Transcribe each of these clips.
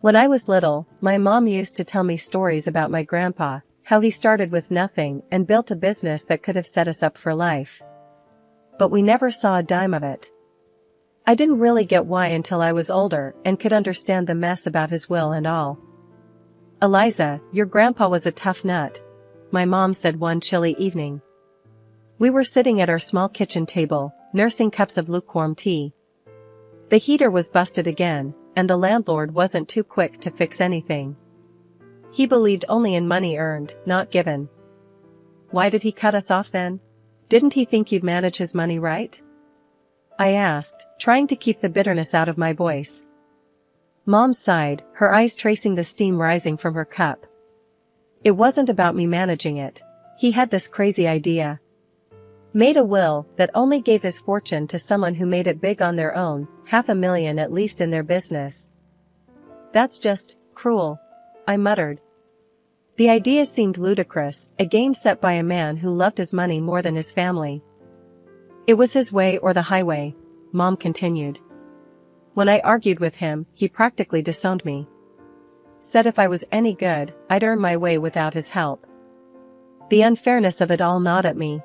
When I was little, my mom used to tell me stories about my grandpa, how he started with nothing and built a business that could have set us up for life. But we never saw a dime of it. I didn't really get why until I was older and could understand the mess about his will and all. "Eliza, your grandpa was a tough nut," my mom said one chilly evening. We were sitting at our small kitchen table, nursing cups of lukewarm tea. The heater was busted again, and the landlord wasn't too quick to fix anything. He believed only in money earned, not given. "Why did he cut us off then? Didn't he think you'd manage his money right?" I asked, trying to keep the bitterness out of my voice. Mom sighed, her eyes tracing the steam rising from her cup. "It wasn't about me managing it. He had this crazy idea. Made a will that only gave his fortune to someone who made it big on their own, $500,000 at least in their business." "That's just cruel," I muttered. The idea seemed ludicrous, a game set by a man who loved his money more than his family. "It was his way or the highway," Mom continued. "When I argued with him, he practically disowned me. Said if I was any good, I'd earn my way without his help. The unfairness of it all gnawed at me.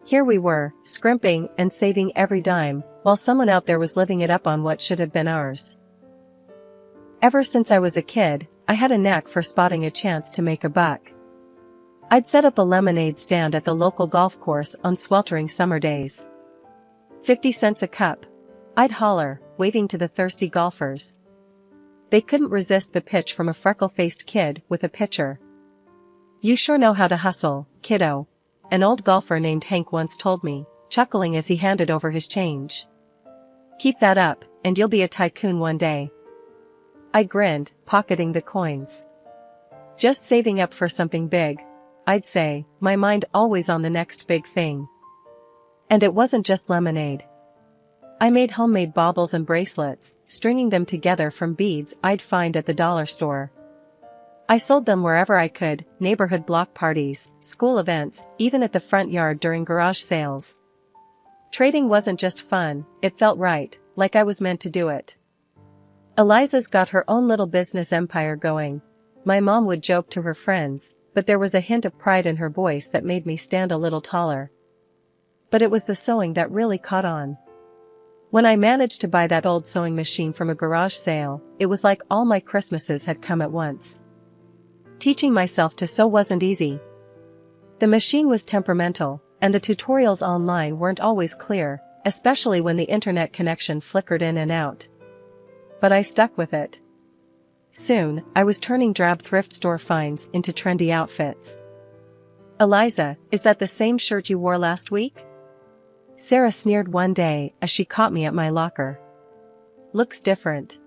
Here we were, scrimping and saving every dime, while someone out there was living it up on what should have been ours. Ever since I was a kid, I had a knack for spotting a chance to make a buck. I'd set up a lemonade stand at the local golf course on sweltering summer days. 50 cents a cup, I'd holler, waving to the thirsty golfers. They couldn't resist the pitch from a freckle-faced kid with a pitcher. "You sure know how to hustle, kiddo," an old golfer named Hank once told me, chuckling as he handed over his change. "Keep that up, and you'll be a tycoon one day." I grinned, pocketing the coins. "Just saving up for something big," I'd say, my mind always on the next big thing. And it wasn't just lemonade. I made homemade baubles and bracelets, stringing them together from beads I'd find at the dollar store. I sold them wherever I could, neighborhood block parties, school events, even at the front yard during garage sales. Trading wasn't just fun, it felt right, like I was meant to do it. "Eliza's got her own little business empire going," my mom would joke to her friends, but there was a hint of pride in her voice that made me stand a little taller. But it was the sewing that really caught on. When I managed to buy that old sewing machine from a garage sale, it was like all my Christmases had come at once. Teaching myself to sew wasn't easy. The machine was temperamental, and the tutorials online weren't always clear, especially when the internet connection flickered in and out. But I stuck with it. Soon, I was turning drab thrift store finds into trendy outfits. "Eliza, is that the same shirt you wore last week?" Sarah sneered one day as she caught me at my locker. "Looks different."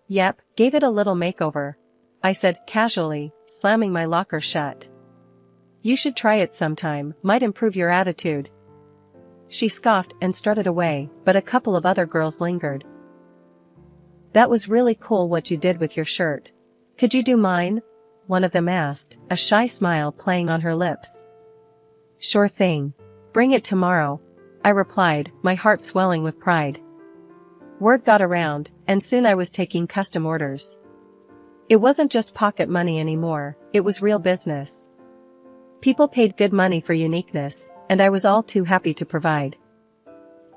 "Yep, gave it a little makeover," I said casually, slamming my locker shut. "You should try it sometime, might improve your attitude." She scoffed and strutted away, but a couple of other girls lingered. "That was really cool what you did with your shirt. Could you do mine?" one of them asked, a shy smile playing on her lips. "Sure thing. Bring it tomorrow," I replied, my heart swelling with pride. Word got around, and soon I was taking custom orders. It wasn't just pocket money anymore, it was real business. People paid good money for uniqueness, and I was all too happy to provide.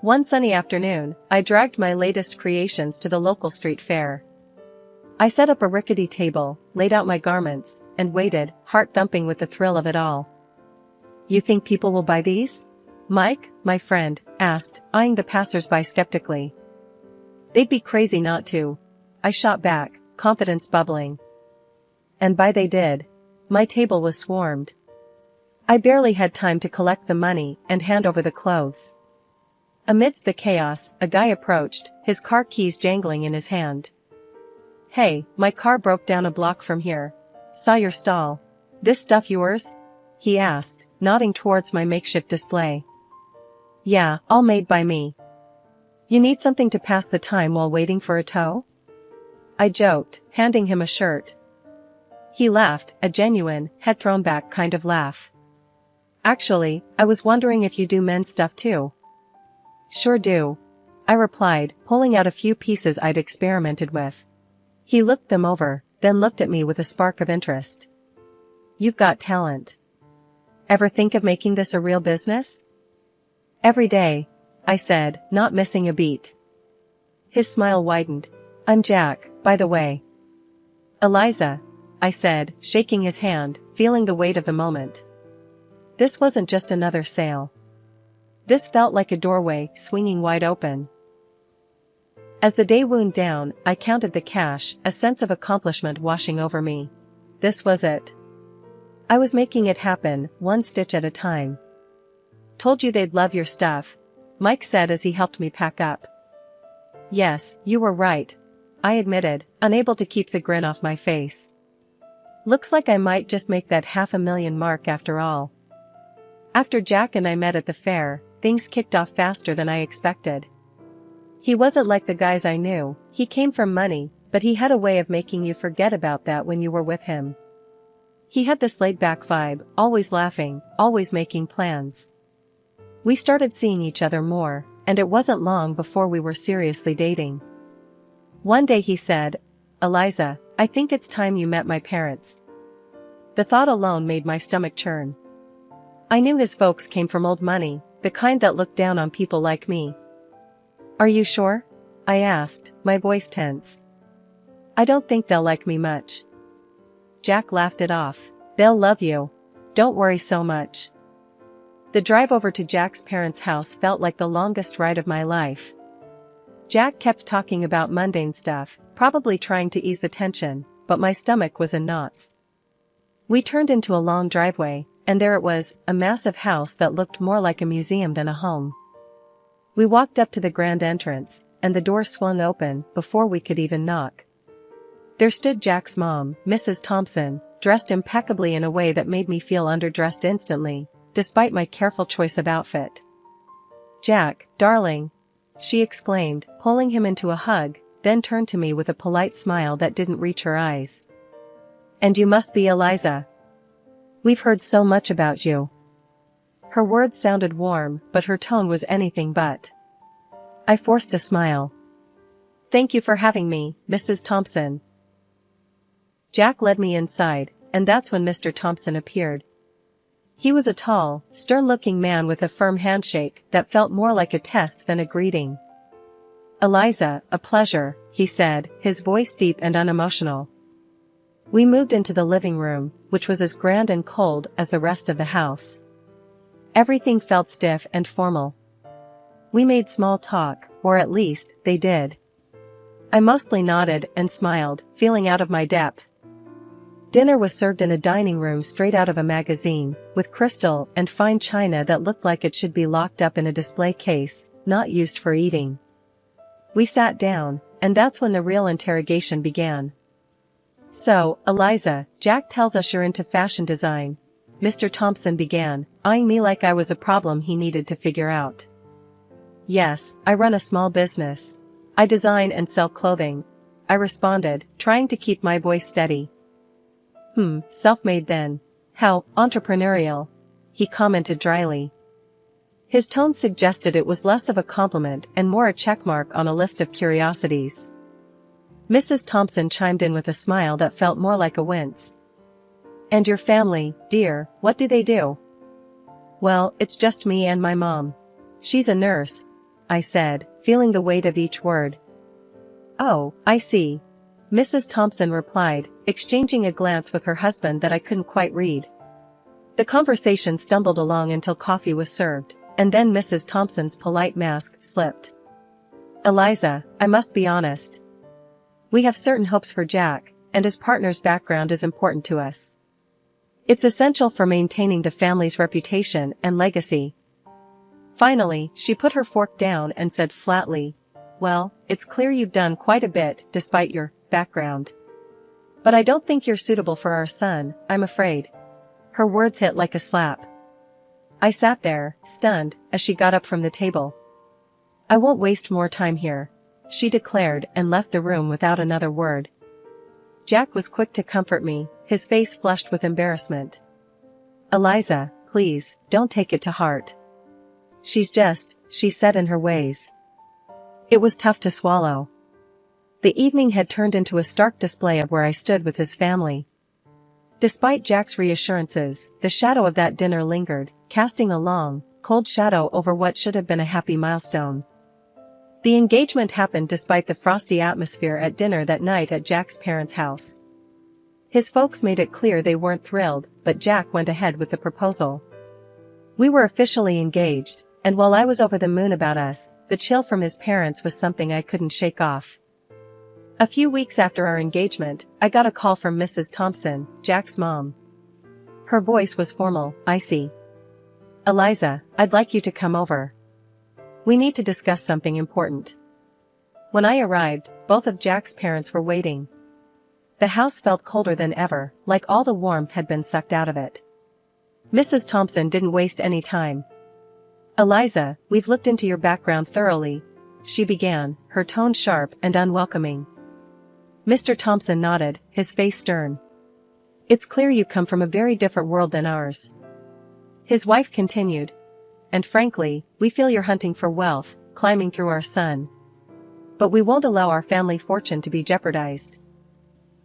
One sunny afternoon, I dragged my latest creations to the local street fair. I set up a rickety table, laid out my garments, and waited, heart thumping with the thrill of it all. "You think people will buy these?" Mike, my friend, asked, eyeing the passers-by skeptically. "They'd be crazy not to," I shot back, confidence bubbling. And buy they did. My table was swarmed. I barely had time to collect the money and hand over the clothes. Amidst the chaos, a guy approached, his car keys jangling in his hand. "Hey, my car broke down a block from here. Saw your stall. This stuff yours?" he asked, nodding towards my makeshift display. "Yeah, all made by me. You need something to pass the time while waiting for a tow?" I joked, handing him a shirt. He laughed, a genuine, head-thrown-back kind of laugh. "Actually, I was wondering if you do men's stuff too." "Sure do," I replied, pulling out a few pieces I'd experimented with. He looked them over, then looked at me with a spark of interest. You've got talent. Ever think of making this a real business? Every day, I said, not missing a beat. His smile widened. I'm Jack, by the way. Eliza, I said, shaking his hand, feeling the weight of the moment. This wasn't just another sale. This felt like a doorway, swinging wide open. As the day wound down, I counted the cash, a sense of accomplishment washing over me. This was it. I was making it happen, one stitch at a time. Told you they'd love your stuff, Mike said as he helped me pack up. Yes, you were right, I admitted, unable to keep the grin off my face. Looks like I might just make that $500,000 mark after all. After Jack and I met at the fair, things kicked off faster than I expected. He wasn't like the guys I knew, he came from money, but he had a way of making you forget about that when you were with him. He had this laid-back vibe, always laughing, always making plans. We started seeing each other more, and it wasn't long before we were seriously dating. One day he said, Eliza, I think it's time you met my parents. The thought alone made my stomach churn. I knew his folks came from old money, the kind that looked down on people like me. Are you sure? I asked, my voice tense. I don't think they'll like me much. Jack laughed it off. They'll love you. Don't worry so much. The drive over to Jack's parents' house felt like the longest ride of my life. Jack kept talking about mundane stuff, probably trying to ease the tension, but my stomach was in knots. We turned into a long driveway, and there it was, a massive house that looked more like a museum than a home. We walked up to the grand entrance, and the door swung open before we could even knock. There stood Jack's mom, Mrs. Thompson, dressed impeccably in a way that made me feel underdressed instantly, despite my careful choice of outfit. Jack, darling, she exclaimed, pulling him into a hug, then turned to me with a polite smile that didn't reach her eyes. And you must be Eliza. We've heard so much about you. Her words sounded warm, but her tone was anything but. I forced a smile. Thank you for having me, Mrs. Thompson. Jack led me inside, and that's when Mr. Thompson appeared. He was a tall, stern-looking man with a firm handshake that felt more like a test than a greeting. Eliza, a pleasure, he said, his voice deep and unemotional. We moved into the living room, which was as grand and cold as the rest of the house. Everything felt stiff and formal. We made small talk, or at least, they did. I mostly nodded and smiled, feeling out of my depth. Dinner was served in a dining room straight out of a magazine, with crystal and fine china that looked like it should be locked up in a display case, not used for eating. We sat down, and that's when the real interrogation began. So, Eliza, Jack tells us you're into fashion design, Mr. Thompson began, eyeing me like I was a problem he needed to figure out. Yes, I run a small business. I design and sell clothing, I responded, trying to keep my voice steady. Self-made then. How entrepreneurial, he commented dryly. His tone suggested it was less of a compliment and more a checkmark on a list of curiosities. Mrs. Thompson chimed in with a smile that felt more like a wince. And your family, dear, what do they do? Well, it's just me and my mom. She's a nurse, I said, feeling the weight of each word. Oh, I see, Mrs. Thompson replied, exchanging a glance with her husband that I couldn't quite read. The conversation stumbled along until coffee was served, and then Mrs. Thompson's polite mask slipped. Eliza, I must be honest. We have certain hopes for Jack, and his partner's background is important to us. It's essential for maintaining the family's reputation and legacy. Finally, she put her fork down and said flatly, well, it's clear you've done quite a bit, despite your background. But I don't think you're suitable for our son, I'm afraid. Her words hit like a slap. I sat there, stunned, as she got up from the table. I won't waste more time here, she declared and left the room without another word. Jack was quick to comfort me, his face flushed with embarrassment. Eliza, please, don't take it to heart. She's set in her ways. It was tough to swallow. The evening had turned into a stark display of where I stood with his family. Despite Jack's reassurances, the shadow of that dinner lingered, casting a long, cold shadow over what should have been a happy milestone. The engagement happened despite the frosty atmosphere at dinner that night at Jack's parents' house. His folks made it clear they weren't thrilled, but Jack went ahead with the proposal. We were officially engaged, and while I was over the moon about us, the chill from his parents was something I couldn't shake off. A few weeks after our engagement, I got a call from Mrs. Thompson, Jack's mom. Her voice was formal. "I see. Eliza, I'd like you to come over. We need to discuss something important." When I arrived, both of Jack's parents were waiting. The house felt colder than ever, like all the warmth had been sucked out of it. Mrs. Thompson didn't waste any time. "Eliza, we've looked into your background thoroughly," she began, her tone sharp and unwelcoming. Mr. Thompson nodded, his face stern. "It's clear you come from a very different world than ours." His wife continued. "And frankly, we feel you're hunting for wealth, climbing through our son. But we won't allow our family fortune to be jeopardized."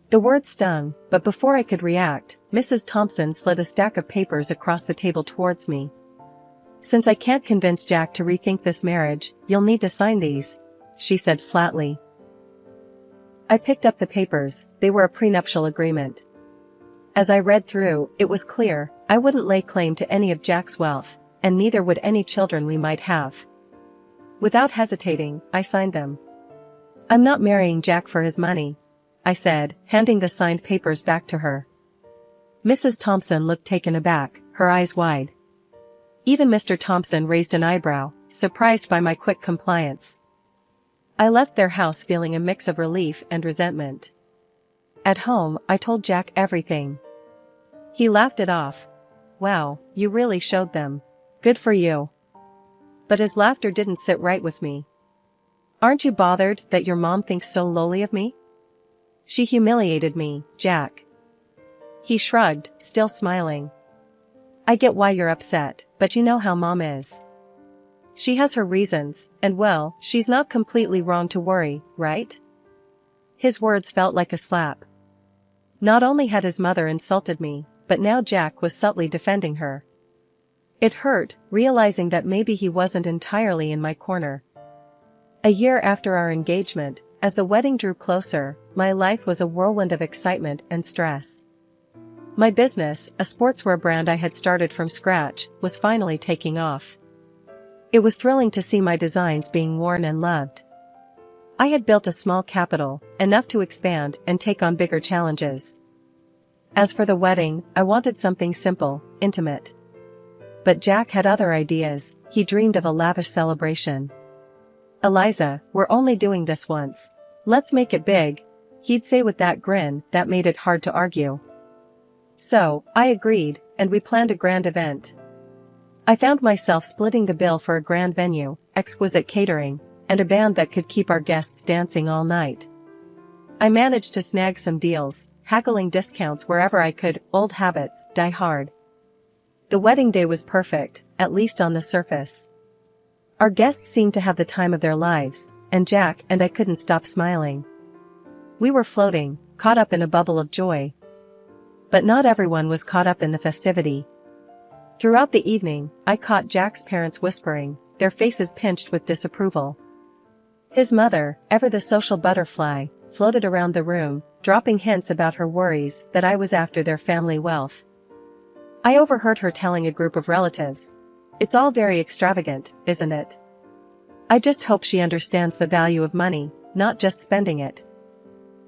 The words stung, but before I could react, Mrs. Thompson slid a stack of papers across the table towards me. "Since I can't convince Jack to rethink this marriage, you'll need to sign these," she said flatly. I picked up the papers. They were a prenuptial agreement. As I read through, it was clear, I wouldn't lay claim to any of Jack's wealth, and neither would any children we might have. Without hesitating, I signed them. "I'm not marrying Jack for his money," I said, handing the signed papers back to her. Mrs. Thompson looked taken aback, her eyes wide. Even Mr. Thompson raised an eyebrow, surprised by my quick compliance. I left their house feeling a mix of relief and resentment. At home, I told Jack everything. He laughed it off. "Wow, you really showed them. Good for you." But his laughter didn't sit right with me. "Aren't you bothered that your mom thinks so lowly of me? She humiliated me, Jack." He shrugged, still smiling. "I get why you're upset, but you know how Mom is. She has her reasons, and well, she's not completely wrong to worry, right?" His words felt like a slap. Not only had his mother insulted me, but now Jack was subtly defending her. It hurt, realizing that maybe he wasn't entirely in my corner. A year after our engagement, as the wedding drew closer, my life was a whirlwind of excitement and stress. My business, a sportswear brand I had started from scratch, was finally taking off. It was thrilling to see my designs being worn and loved. I had built a small capital, enough to expand and take on bigger challenges. As for the wedding, I wanted something simple, intimate. But Jack had other ideas. He dreamed of a lavish celebration. "Eliza, we're only doing this once. Let's make it big," he'd say with that grin that made it hard to argue. So, I agreed, and we planned a grand event. I found myself splitting the bill for a grand venue, exquisite catering, and a band that could keep our guests dancing all night. I managed to snag some deals, haggling discounts wherever I could. Old habits die hard. The wedding day was perfect, at least on the surface. Our guests seemed to have the time of their lives, and Jack and I couldn't stop smiling. We were floating, caught up in a bubble of joy. But not everyone was caught up in the festivity. Throughout the evening, I caught Jack's parents whispering, their faces pinched with disapproval. His mother, ever the social butterfly, floated around the room, dropping hints about her worries that I was after their family wealth. I overheard her telling a group of relatives, "It's all very extravagant, isn't it? I just hope she understands the value of money, not just spending it."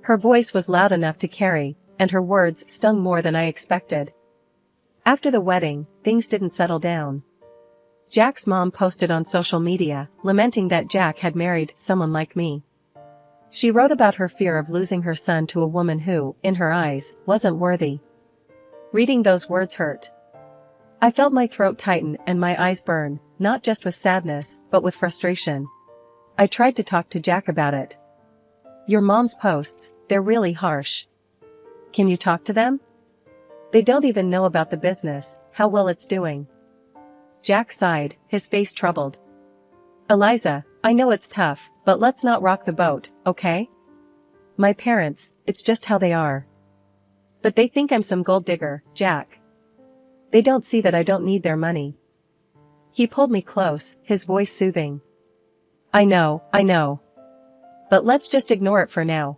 Her voice was loud enough to carry, and her words stung more than I expected. After the wedding, things didn't settle down. Jack's mom posted on social media, lamenting that Jack had married someone like me. She wrote about her fear of losing her son to a woman who, in her eyes, wasn't worthy. Reading those words hurt. I felt my throat tighten and my eyes burn, not just with sadness, but with frustration. I tried to talk to Jack about it. "Your mom's posts, they're really harsh. Can you talk to them? They don't even know about the business, how well it's doing." Jack sighed, his face troubled. "Eliza, I know it's tough, but let's not rock the boat, okay? My parents, it's just how they are. But they think I'm some gold digger, Jack. They don't see that I don't need their money. He pulled me close, his voice soothing. I know. But let's just ignore it for now.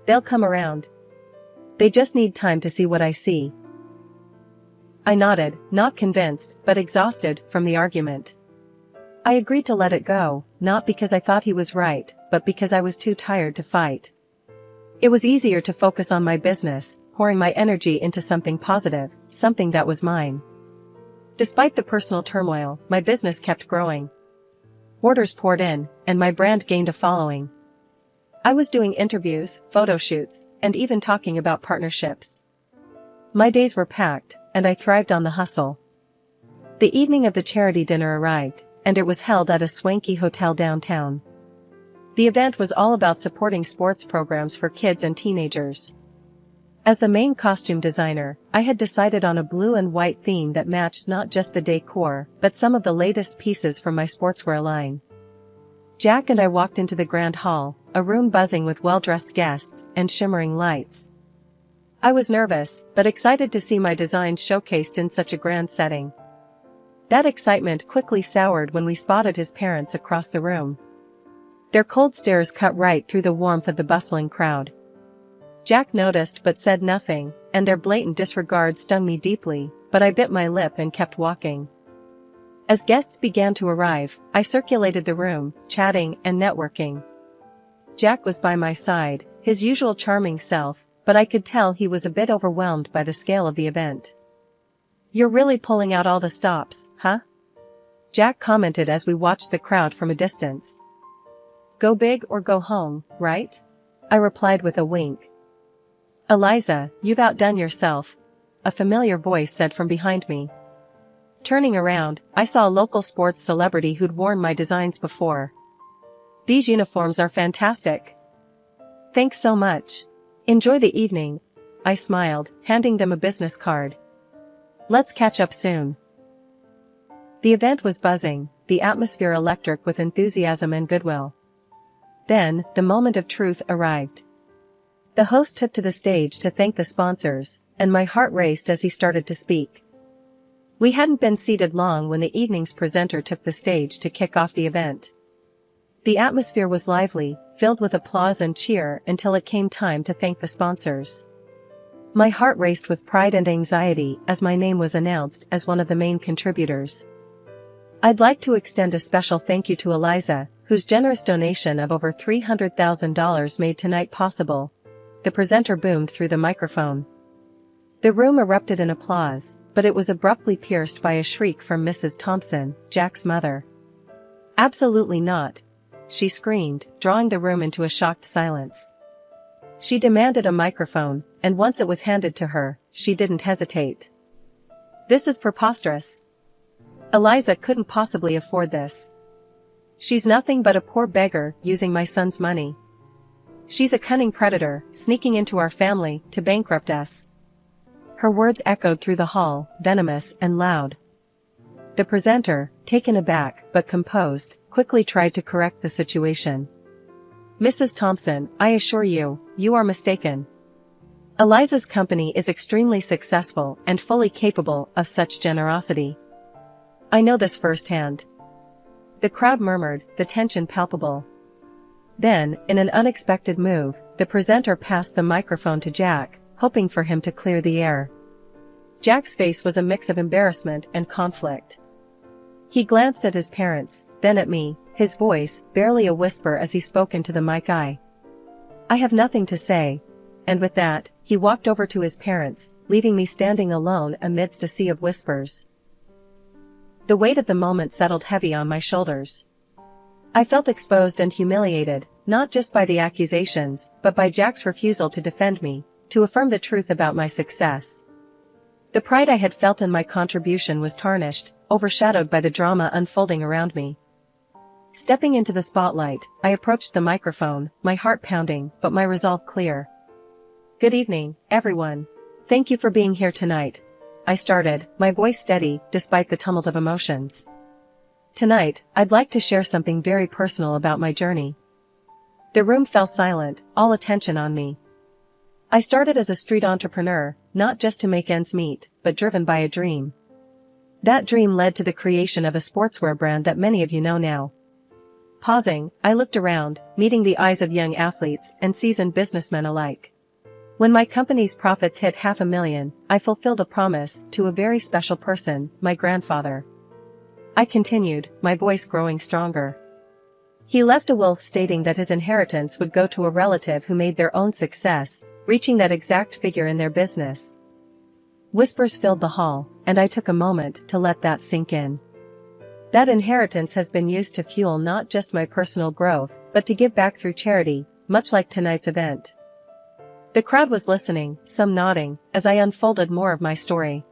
They'll come around. They just need time to see what I see. I nodded, not convinced, but exhausted from the argument. I agreed to let it go, not because I thought he was right, but because I was too tired to fight. It was easier to focus on my business, pouring my energy into something positive, something that was mine. Despite the personal turmoil, my business kept growing. Orders poured in, and my brand gained a following. I was doing interviews, photo shoots, and even talking about partnerships. My days were packed, and I thrived on the hustle. The evening of the charity dinner arrived, and it was held at a swanky hotel downtown. The event was all about supporting sports programs for kids and teenagers. As the main costume designer, I had decided on a blue and white theme that matched not just the decor, but some of the latest pieces from my sportswear line. Jack and I walked into the grand hall, a room buzzing with well-dressed guests and shimmering lights. I was nervous, but excited to see my designs showcased in such a grand setting. That excitement quickly soured when we spotted his parents across the room. Their cold stares cut right through the warmth of the bustling crowd. Jack noticed but said nothing, and their blatant disregard stung me deeply, but I bit my lip and kept walking. As guests began to arrive, I circulated the room, chatting and networking. Jack was by my side, his usual charming self, but I could tell he was a bit overwhelmed by the scale of the event. "You're really pulling out all the stops, huh?" Jack commented as we watched the crowd from a distance. "Go big or go home, right?" I replied with a wink. "Eliza, you've outdone yourself," a familiar voice said from behind me. Turning around, I saw a local sports celebrity who'd worn my designs before. "These uniforms are fantastic." "Thanks so much. Enjoy the evening," I smiled, handing them a business card. "Let's catch up soon." The event was buzzing, the atmosphere electric with enthusiasm and goodwill. Then, the moment of truth arrived. The host took to the stage to thank the sponsors, and my heart raced as he started to speak. We hadn't been seated long when the evening's presenter took the stage to kick off the event. The atmosphere was lively, filled with applause and cheer until it came time to thank the sponsors. My heart raced with pride and anxiety as my name was announced as one of the main contributors. I'd like to extend a special thank you to Eliza, whose generous donation of over $300,000 made tonight possible. The presenter boomed through the microphone. The room erupted in applause, but it was abruptly pierced by a shriek from Mrs. Thompson, Jack's mother. "Absolutely not," she screamed, drawing the room into a shocked silence. She demanded a microphone, and once it was handed to her, she didn't hesitate. "This is preposterous. Eliza couldn't possibly afford this. She's nothing but a poor beggar using my son's money. She's a cunning predator, sneaking into our family to bankrupt us." Her words echoed through the hall, venomous and loud. The presenter, taken aback but composed, quickly tried to correct the situation. "Mrs. Thompson, I assure you, you are mistaken. Eliza's company is extremely successful and fully capable of such generosity. I know this firsthand." The crowd murmured, the tension palpable. Then, in an unexpected move, the presenter passed the microphone to Jack, hoping for him to clear the air. Jack's face was a mix of embarrassment and conflict. He glanced at his parents, then at me, his voice barely a whisper as he spoke into the mic. "I have nothing to say," and with that, he walked over to his parents, leaving me standing alone amidst a sea of whispers. The weight of the moment settled heavy on my shoulders. I felt exposed and humiliated, not just by the accusations, but by Jack's refusal to defend me, to affirm the truth about my success. The pride I had felt in my contribution was tarnished, overshadowed by the drama unfolding around me. Stepping into the spotlight, I approached the microphone, my heart pounding, but my resolve clear. "Good evening, everyone. Thank you for being here tonight," I started, my voice steady, despite the tumult of emotions. "Tonight, I'd like to share something very personal about my journey. The room fell silent, all attention on me. I started as a street entrepreneur, not just to make ends meet, but driven by a dream. That dream led to the creation of a sportswear brand that many of you know now. Pausing, I looked around, meeting the eyes of young athletes and seasoned businessmen alike. When my company's profits hit $500,000, I fulfilled a promise to a very special person, my grandfather. I continued, my voice growing stronger. He left a will stating that his inheritance would go to a relative who made their own success, reaching that exact figure in their business. Whispers filled the hall, and I took a moment to let that sink in. That inheritance has been used to fuel not just my personal growth, but to give back through charity, much like tonight's event. The crowd was listening, some nodding, as I unfolded more of my story.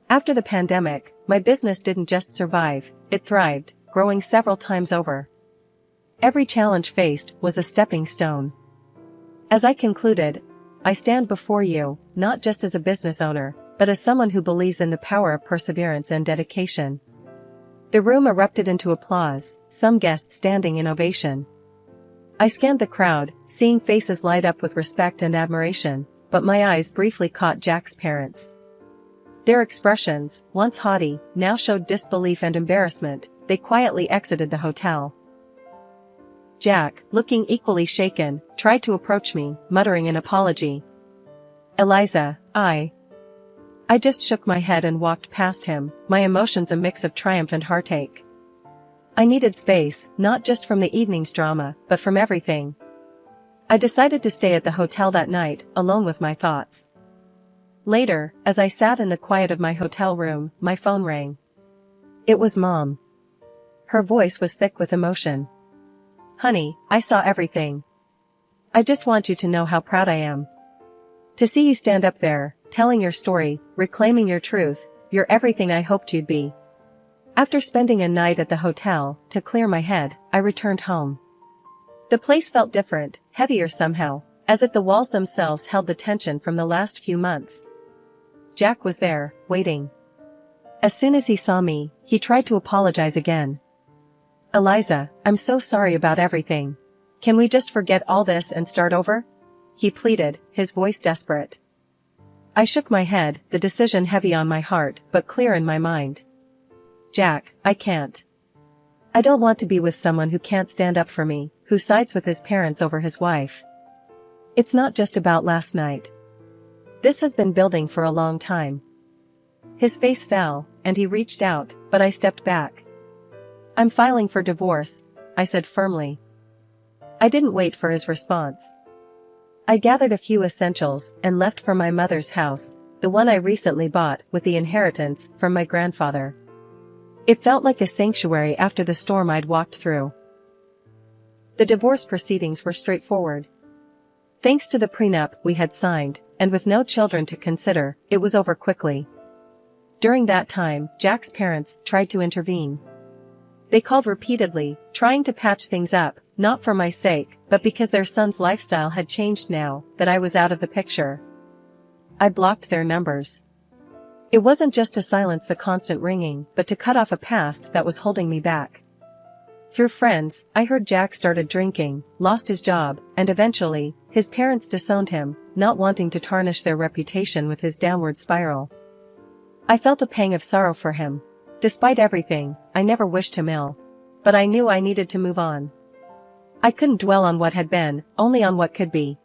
After the pandemic, my business didn't just survive, it thrived, growing several times over. Every challenge faced was a stepping stone. As I concluded, I stand before you, not just as a business owner, but as someone who believes in the power of perseverance and dedication. The room erupted into applause, some guests standing in ovation. I scanned the crowd, seeing faces light up with respect and admiration, but my eyes briefly caught Jack's parents. Their expressions, once haughty, now showed disbelief and embarrassment. They quietly exited the hotel. Jack, looking equally shaken, tried to approach me, muttering an apology. "Eliza, I just shook my head and walked past him, my emotions a mix of triumph and heartache. I needed space, not just from the evening's drama, but from everything. I decided to stay at the hotel that night, alone with my thoughts. Later, as I sat in the quiet of my hotel room, my phone rang. It was Mom. Her voice was thick with emotion. "Honey, I saw everything. I just want you to know how proud I am. To see you stand up there, telling your story, reclaiming your truth, you're everything I hoped you'd be." After spending a night at the hotel, to clear my head, I returned home. The place felt different, heavier somehow, as if the walls themselves held the tension from the last few months. Jack was there, waiting. As soon as he saw me, he tried to apologize again. "Eliza, I'm so sorry about everything. Can we just forget all this and start over?" he pleaded, his voice desperate. I shook my head, the decision heavy on my heart, but clear in my mind. "Jack, I can't. I don't want to be with someone who can't stand up for me, who sides with his parents over his wife. It's not just about last night. This has been building for a long time." His face fell, and he reached out, but I stepped back. "I'm filing for divorce," I said firmly. I didn't wait for his response. I gathered a few essentials and left for my mother's house, the one I recently bought with the inheritance from my grandfather. It felt like a sanctuary after the storm I'd walked through. The divorce proceedings were straightforward. Thanks to the prenup we had signed, and with no children to consider, it was over quickly. During that time, Jack's parents tried to intervene. They called repeatedly, trying to patch things up, not for my sake, but because their son's lifestyle had changed now that I was out of the picture. I blocked their numbers. It wasn't just to silence the constant ringing, but to cut off a past that was holding me back. Through friends, I heard Jack started drinking, lost his job, and eventually, his parents disowned him, not wanting to tarnish their reputation with his downward spiral. I felt a pang of sorrow for him. Despite everything, I never wished him ill. But I knew I needed to move on. I couldn't dwell on what had been, only on what could be.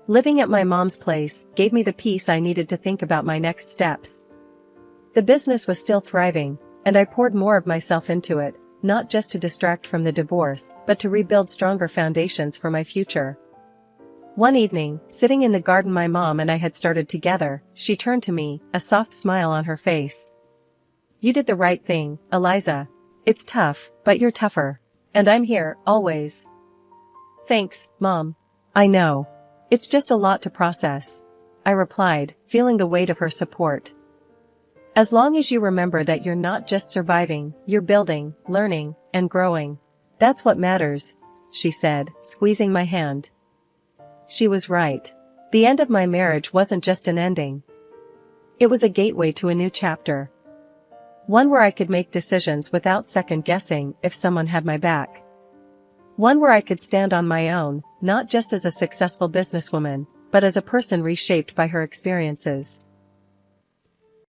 Living at my mom's place gave me the peace I needed to think about my next steps. The business was still thriving, and I poured more of myself into it, not just to distract from the divorce, but to rebuild stronger foundations for my future. One evening, sitting in the garden my mom and I had started together, she turned to me, a soft smile on her face. "You did the right thing, Eliza. It's tough, but you're tougher. And I'm here, always." "Thanks, Mom. I know. It's just a lot to process," I replied, feeling the weight of her support. "As long as you remember that you're not just surviving, you're building, learning, and growing. That's what matters," she said, squeezing my hand. She was right. The end of my marriage wasn't just an ending. It was a gateway to a new chapter. One where I could make decisions without second guessing if someone had my back. One where I could stand on my own, not just as a successful businesswoman, but as a person reshaped by her experiences.